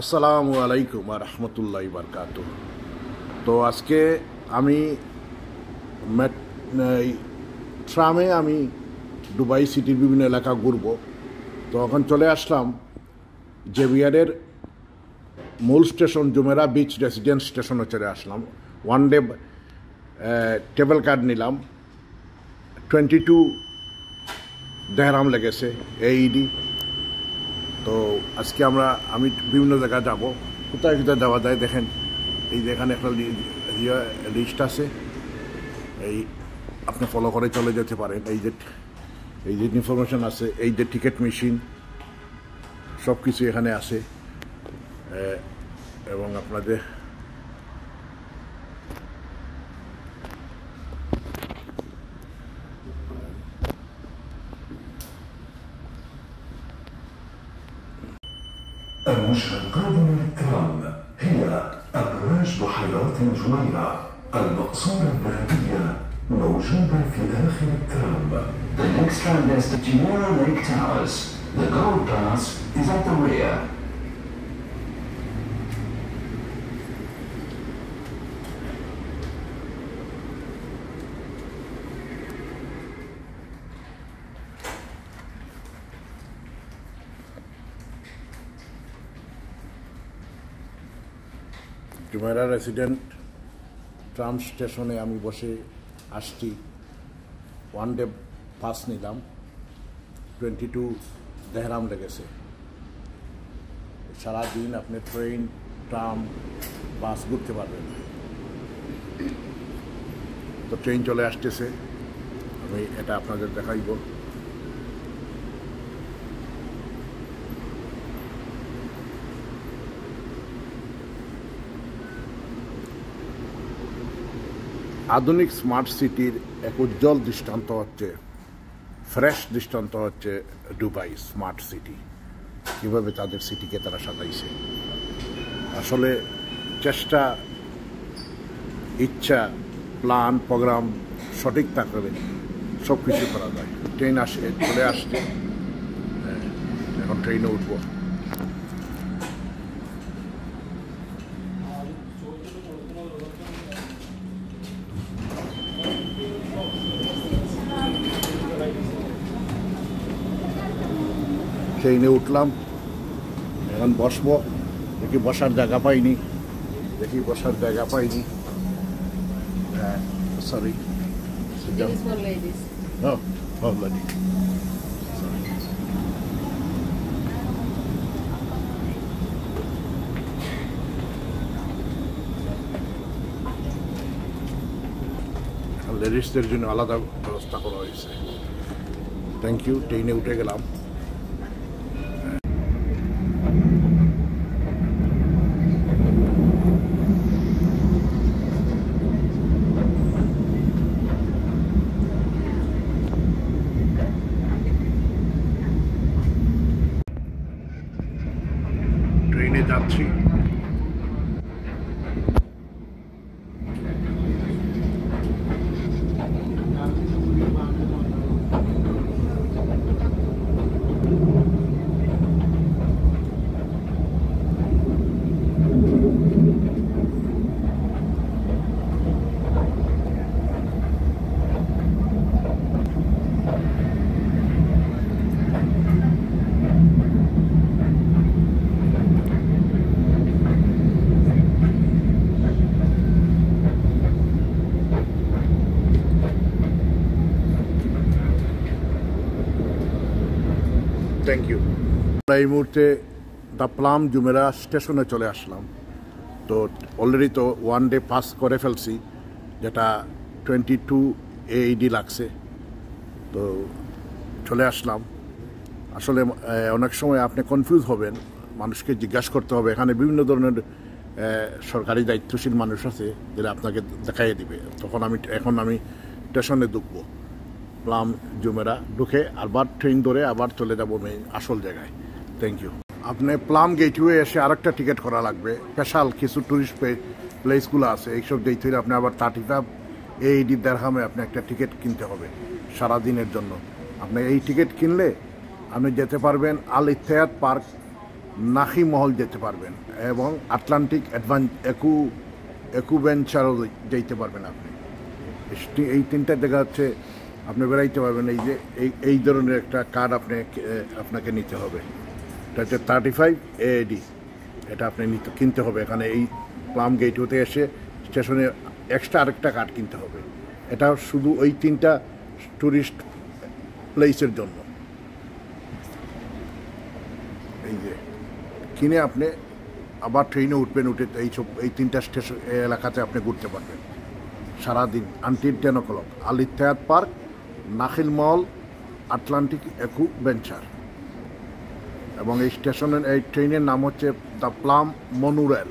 আসসালামু আলাইকুম ওয়া রাহমাতুল্লাহি ওয়া বারাকাতুহু। তো আজকে আমি ট্রামে আমি দুবাই সিটির বিভিন্ন এলাকা ঘুরব। তো এখন চলে আসলাম জেভিয়ারের মূল স্টেশন জুমেরা বিচ রেসিডেন্স স্টেশনে চলে আসলাম। ওয়ান ডে টেবল কার্ড নিলাম, 22 দেহরাম লেগেছে AED। তো আজকে আমি বিভিন্ন জায়গায় যাব। কোথায় কোথায় যাওয়া যায় দেখেন, এই যে এখানে একটা লিস্ট আছে, এই আপনি ফলো করে চলে যেতে পারেন। এই যে ইনফরমেশন আছে, এই যে টিকিট মেশিন সব কিছু এখানে আছে। এবং আপনাদের المشاهدين الكرام، هي أبراج بحيرات جويرة المقصورة الذهبية موجودة في آخر الترام. The next tram is to Jumeirah Lake Towers. The gold pass is at the rear. Jumeirah resident tram স্টেশনে আমি বসে আসছি। ওয়ান ডে পাস নিলাম, 22 দেহরাম লেগেছে। সারাদিন আপনি ট্রেন, ট্রাম, বাস ঘুরতে পারবেন। তো ট্রেন চলে আসতেছে, আমি এটা আপনাদের দেখাইব। আধুনিক স্মার্ট সিটির এক উজ্জ্বল দৃষ্টান্ত হচ্ছে, ফ্রেশ দৃষ্টান্ত হচ্ছে দুবাই স্মার্ট সিটি। কীভাবে তাদের সিটিকে তারা সাজাইছে। আসলে চেষ্টা, ইচ্ছা, প্ল্যান, প্রোগ্রাম সঠিক থাকলে সব কিছু করা যায়। ট্রেন চলে আসছে, এখন ট্রেনে উঠবো। ট্রেনে উঠলাম, এখন বসবো। দেখি বসার জায়গা পাইনি, হ্যাঁ সরি, লেডিসদের জন্য আলাদা ব্যবস্থা করা হয়েছে। Thank you. ট্রেনে উঠে গেলাম। ট্রেনে যাচ্ছি। Thank you. এই মুহূর্তে দ্য প্লাম জুমেরা স্টেশনে চলে আসলাম। তো অলরেডি তো ওয়ান ডে পাস করে ফেলছি, যেটা 22 AED লাগছে। তো চলে আসলাম। আসলে অনেক সময় আপনি কনফিউজ হবেন, মানুষকে জিজ্ঞাসা করতে হবে। এখানে বিভিন্ন ধরনের সরকারি দায়িত্বশীল মানুষ আছে, যেটা আপনাকে দেখাইয়ে দিবে। এখন আমি স্টেশনে ঢুকবো, প্লাম জুমেরা ঢুকে আবার ট্রেন ধরে আবার চলে যাবো মেইন আসল জায়গায়। Thank you. আপনি প্লাম গেটওয়ে এসে আরেকটা টিকিট করা লাগবে। স্পেশাল কিছু ট্যুরিস্ট প্লেসগুলো আছে, এইসব ডেট হলে আপনি আবার 35 AED দেরহামে আপনি একটা টিকিট কিনতে হবে সারাদিনের জন্য। আপনি এই টিকিট কিনলে আপনি যেতে পারবেন আল ইত্তেহাদ পার্ক নাখি মহল যেতে পারবেন এবং আটলান্টিক অ্যাকুভেঞ্চারও যেতে পারবেন আপনি। এই তিনটা জায়গা হচ্ছে আপনি বেড়াইতে পারবেন। এই যে এই ধরনের একটা কার্ড আপনাকে নিতে হবে। এটা হচ্ছে 35 AAD। এটা আপনি কিনতে হবে এখানে এই প্লাম গেটওয়েতে এসে স্টেশনে এক্সট্রা আরেকটা কার্ড কিনতে হবে। এটা শুধু ওই তিনটা ট্যুরিস্ট প্লেসের জন্য। এই যে কিনে আপনি আবার ট্রেনে উঠবেন, উঠে এই তিনটা স্টেশন এলাকাতে আপনি ঘুরতে পারবেন সারাদিন আনটিল 10 o'clock। আল ইত্তেহাদ পার্ক, নাখিল মল, আটলান্টিক অ্যাকুভেঞ্চার। এবং এই স্টেশনের এই ট্রেনের নাম হচ্ছে দ্য প্লাম মনোরেল।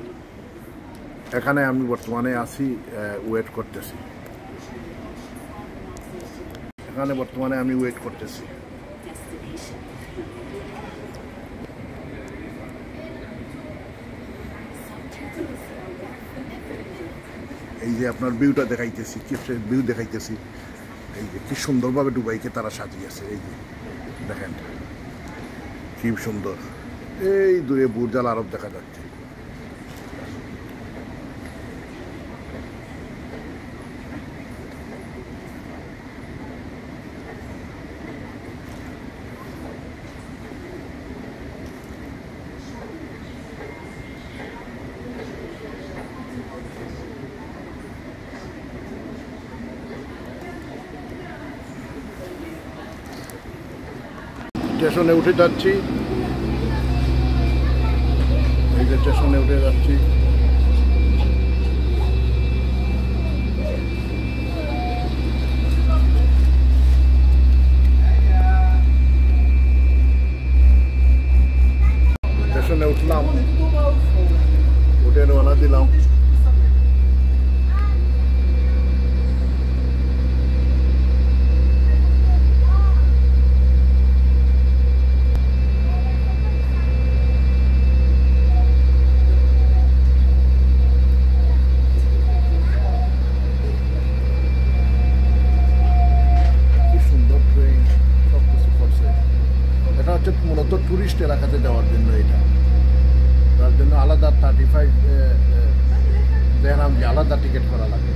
এখানে আমি বর্তমানে আছি, ওয়েট করতেছি। এখানে বর্তমানে আমি ওয়েট করতেছি। এই যে আপনার ভিউটা দেখাইতেছি, কি ভিউ দেখাইতেছি। এই যে কি সুন্দরভাবে দুবাইকে তারা সাজিয়েছে। এই যে দেখেন কি সুন্দর। এই দূরে বুর্জ আল আরব দেখা যাচ্ছে। স্টেশনে উঠে যাচ্ছি, এই যে স্টেশনে উঠে যাচ্ছি। স্টেশনে উঠলাম, উঠে রওনা দিলাম। মূলত টুরিস্ট এলাকাতে যাওয়ার জন্য এটা, তার জন্য আলাদা 35 দেড়হাম আলাদা টিকিট করা লাগে।